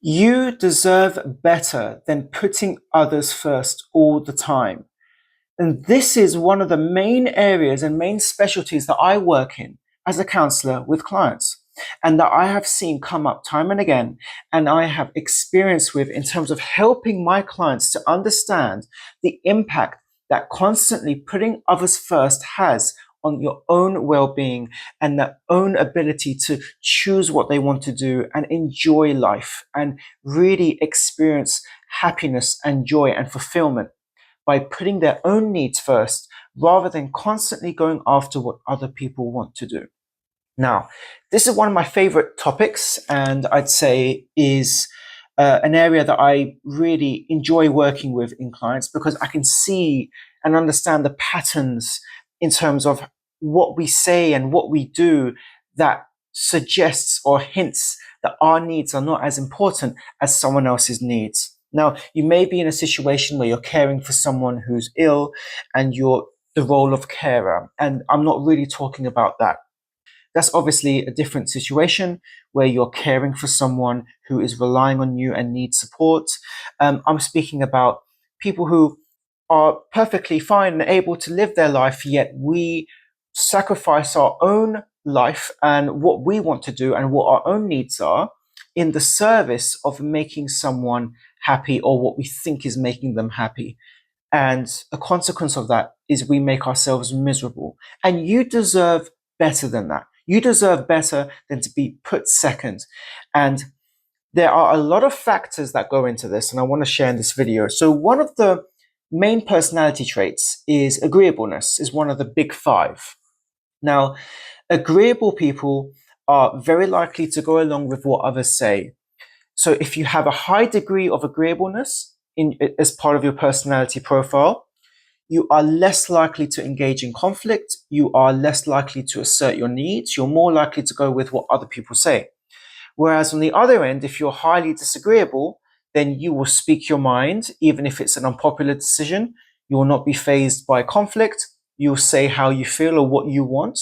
You deserve better than putting others first all the time. And this is one of the main areas and main specialties that I work in as a counselor with clients, and that I have seen come up time and again, and I have experience with in terms of helping my clients to understand the impact that constantly putting others first has on your own well-being and their own ability to choose what they want to do and enjoy life and really experience happiness and joy and fulfillment by putting their own needs first rather than constantly going after what other people want to do. Now, this is one of my favorite topics, and I'd say is an area that I really enjoy working with in clients because I can see and understand the patterns in terms of what we say and what we do that suggests or hints that our needs are not as important as someone else's needs. Now, you may be in a situation where you're caring for someone who's ill and you're the role of carer. And I'm not really talking about that. That's obviously a different situation where you're caring for someone who is relying on you and needs support. I'm speaking about people who are perfectly fine and able to live their life, yet we sacrifice our own life and what we want to do and what our own needs are in the service of making someone happy or what we think is making them happy. And a consequence of that is we make ourselves miserable. And you deserve better than that. You deserve better than to be put second. And there are a lot of factors that go into this, and I want to share in this video. So one of the main personality traits is agreeableness, is one of the big five. Now, agreeable people are very likely to go along with what others say. So if you have a high degree of agreeableness as part of your personality profile, you are less likely to engage in conflict. You are less likely to assert your needs. You're more likely to go with what other people say. Whereas on the other end, if you're highly disagreeable, then you will speak your mind, even if it's an unpopular decision. You will not be fazed by conflict. You'll say how you feel or what you want,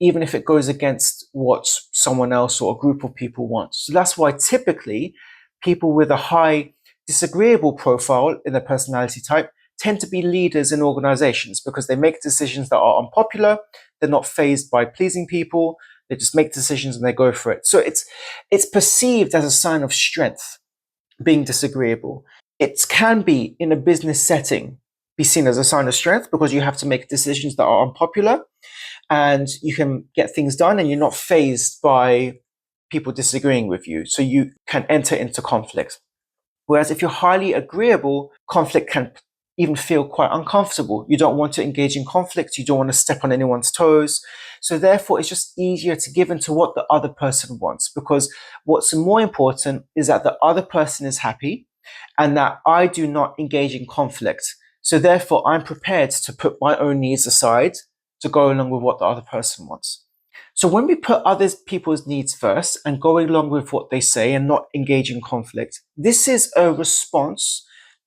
even if it goes against what someone else or a group of people want. So that's why typically people with a high disagreeable profile in their personality type tend to be leaders in organizations because they make decisions that are unpopular. They're not fazed by pleasing people. They just make decisions and they go for it. So it's perceived as a sign of strength, being disagreeable. It can be in a business setting be seen as a sign of strength because you have to make decisions that are unpopular and you can get things done and you're not fazed by people disagreeing with you. So you can enter into conflict. Whereas if you're highly agreeable, conflict can even feel quite uncomfortable. You don't want to engage in conflict. You don't want to step on anyone's toes. So therefore, it's just easier to give into what the other person wants, because what's more important is that the other person is happy and that I do not engage in conflict. So therefore, I'm prepared to put my own needs aside to go along with what the other person wants. So when we put other people's needs first and go along with what they say and not engage in conflict, this is a response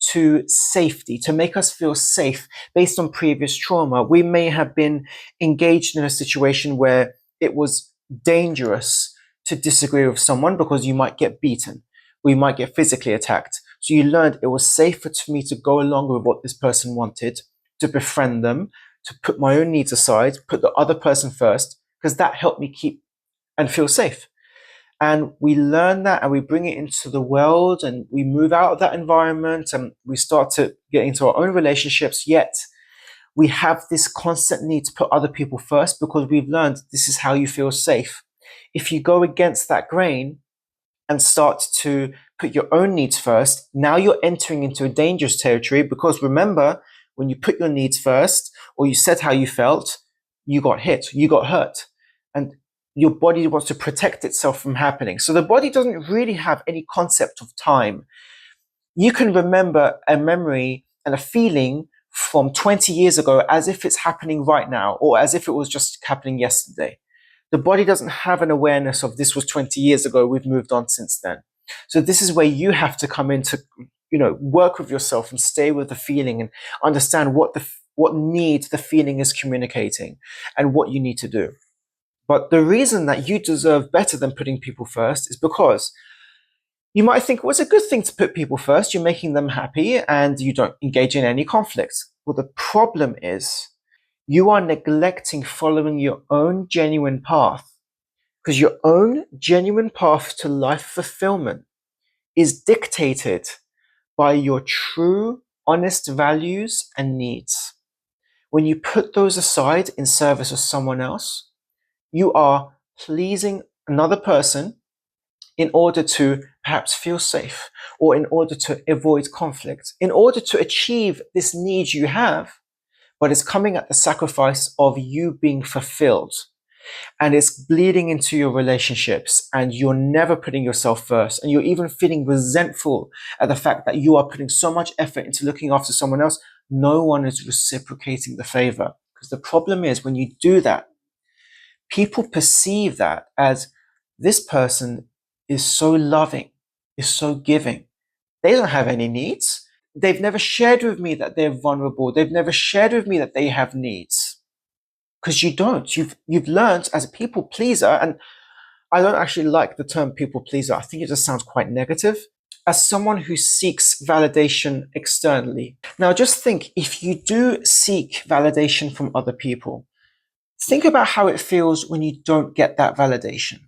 to safety, to make us feel safe based on previous trauma. We may have been engaged in a situation where it was dangerous to disagree with someone because you might get beaten, or you might get physically attacked. So you learned it was safer for me to go along with what this person wanted, to befriend them, to put my own needs aside, put the other person first, because that helped me keep and feel safe. And we learn that and we bring it into the world and we move out of that environment and we start to get into our own relationships. Yet we have this constant need to put other people first because we've learned this is how you feel safe. If you go against that grain and start to put your own needs first, now you're entering into a dangerous territory, because remember, when you put your needs first or you said how you felt, you got hit, you got hurt. And your body wants to protect itself from happening. So the body doesn't really have any concept of time. You can remember a memory and a feeling from 20 years ago as if it's happening right now, or as if it was just happening yesterday. The body doesn't have an awareness of this was 20 years ago, we've moved on since then. So this is where you have to come in to, work with yourself and stay with the feeling and understand what need the feeling is communicating and what you need to do. But the reason that you deserve better than putting people first is because You might think, well, it's a good thing to put people first. You're making them happy and you don't engage in any conflicts. Well, the problem is you are neglecting following your own genuine path, because your own genuine path to life fulfillment is dictated by your true, honest values and needs. When you put those aside in service of someone else, you are pleasing another person in order to perhaps feel safe, or in order to avoid conflict, in order to achieve this need you have, but it's coming at the sacrifice of you being fulfilled. And it's bleeding into your relationships, and you're never putting yourself first, and you're even feeling resentful at the fact that you are putting so much effort into looking after someone else. No one is reciprocating the favor, because the problem is when you do that, people perceive that as, this person is so loving, is so giving. They don't have any needs. They've never shared with me that they're vulnerable. They've never shared with me that they have needs. Because you don't. You've learned as a people pleaser, and I don't actually like the term people pleaser. I think it just sounds quite negative. As someone who seeks validation externally. Now just think, if you do seek validation from other people, think about how it feels when you don't get that validation.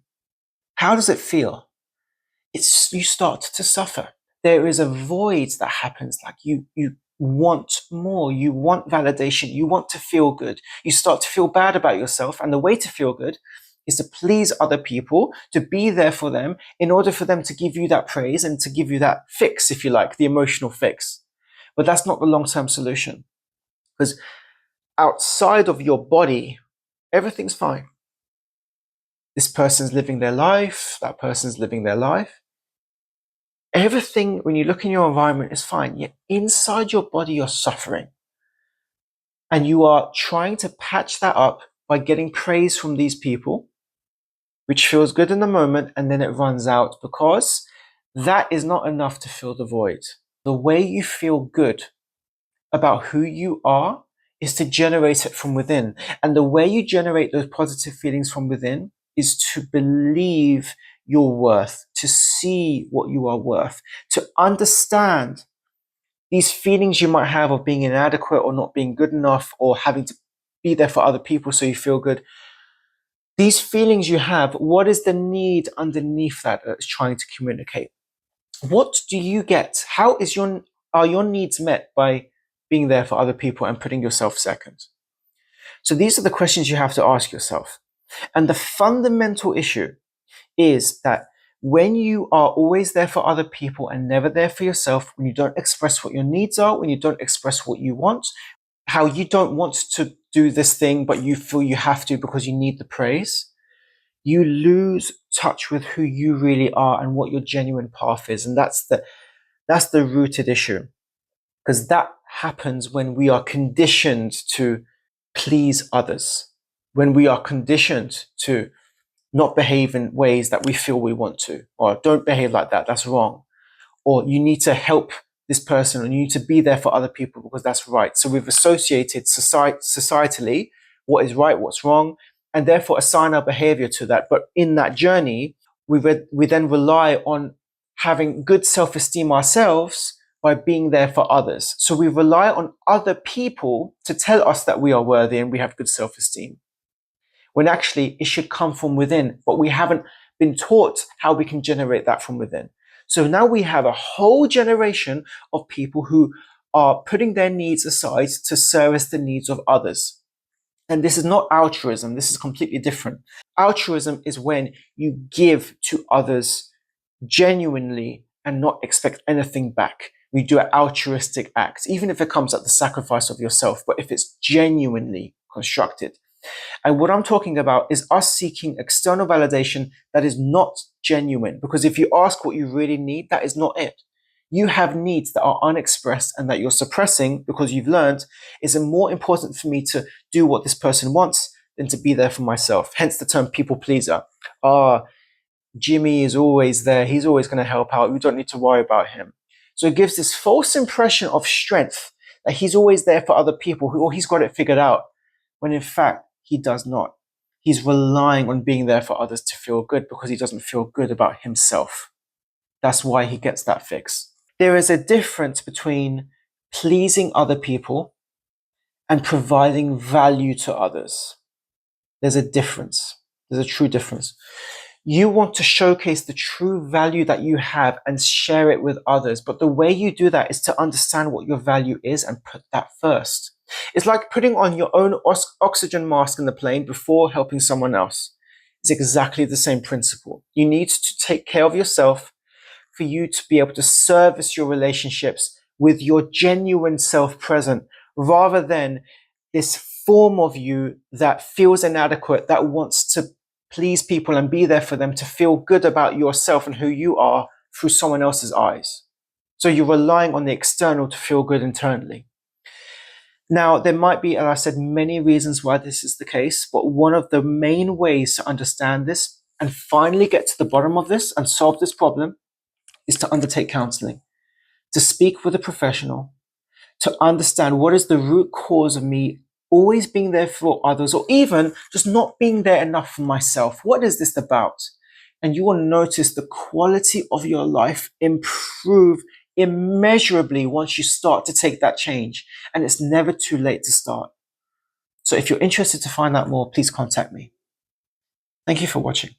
How does it feel? You start to suffer. There is a void that happens, like you want more, you want validation, you want to feel good. You start to feel bad about yourself, and the way to feel good is to please other people, to be there for them in order for them to give you that praise and to give you that fix, if you like, the emotional fix. But that's not the long-term solution, because outside of your body, everything's fine. This person's living their life, that person's living their life. Everything, when you look in your environment, is fine. Yet inside your body, you're suffering. And you are trying to patch that up by getting praise from these people, which feels good in the moment, and then it runs out, because that is not enough to fill the void. The way you feel good about who you are is to generate it from within. And the way you generate those positive feelings from within is to believe your worth, to see what you are worth, to understand these feelings you might have of being inadequate or not being good enough or having to be there for other people so you feel good. These feelings you have, what is the need underneath that it's trying to communicate? What do you get? Are your needs met by being there for other people and putting yourself second? So these are the questions you have to ask yourself. And the fundamental issue is that when you are always there for other people and never there for yourself, when you don't express what your needs are, when you don't express what you want, how you don't want to do this thing, but you feel you have to because you need the praise, you lose touch with who you really are and what your genuine path is. And that's the rooted issue, because that happens when we are conditioned to please others, when we are conditioned to not behave in ways that we feel we want to, or don't behave like that, that's wrong. Or you need to help this person, or you need to be there for other people because that's right. So we've associated societally what is right, what's wrong, and therefore assign our behavior to that. But in that journey, we then rely on having good self-esteem ourselves by being there for others. So we rely on other people to tell us that we are worthy and we have good self-esteem, when actually it should come from within, but we haven't been taught how we can generate that from within. So now we have a whole generation of people who are putting their needs aside to service the needs of others. And this is not altruism. This is completely different. Altruism is when you give to others genuinely and not expect anything back. We do an altruistic act, even if it comes at the sacrifice of yourself, but if it's genuinely constructed. And what I'm talking about is us seeking external validation that is not genuine. Because if you ask what you really need, that is not it. You have needs that are unexpressed and that you're suppressing because you've learned, is it more important for me to do what this person wants than to be there for myself? Hence the term people pleaser. Jimmy is always there. He's always going to help out. We don't need to worry about him. So it gives this false impression of strength, that he's always there for other people, or he's got it figured out, when in fact, he does not. He's relying on being there for others to feel good because he doesn't feel good about himself. That's why he gets that fix. There is a difference between pleasing other people and providing value to others. There's a difference. There's a true difference. You want to showcase the true value that you have and share it with others. But the way you do that is to understand what your value is and put that first. It's like putting on your own oxygen mask in the plane before helping someone else. It's exactly the same principle. You need to take care of yourself for you to be able to service your relationships with your genuine self present, rather than this form of you that feels inadequate, that wants to please people and be there for them, to feel good about yourself and who you are through someone else's eyes. So you're relying on the external to feel good internally. Now, there might be, as I said, many reasons why this is the case, but one of the main ways to understand this and finally get to the bottom of this and solve this problem is to undertake counselling, to speak with a professional, to understand what is the root cause of me always being there for others, or even just not being there enough for myself. What is this about? And you will notice the quality of your life improve immeasurably once you start to take that change. And it's never too late to start. So if you're interested to find out more, please contact me. Thank you for watching.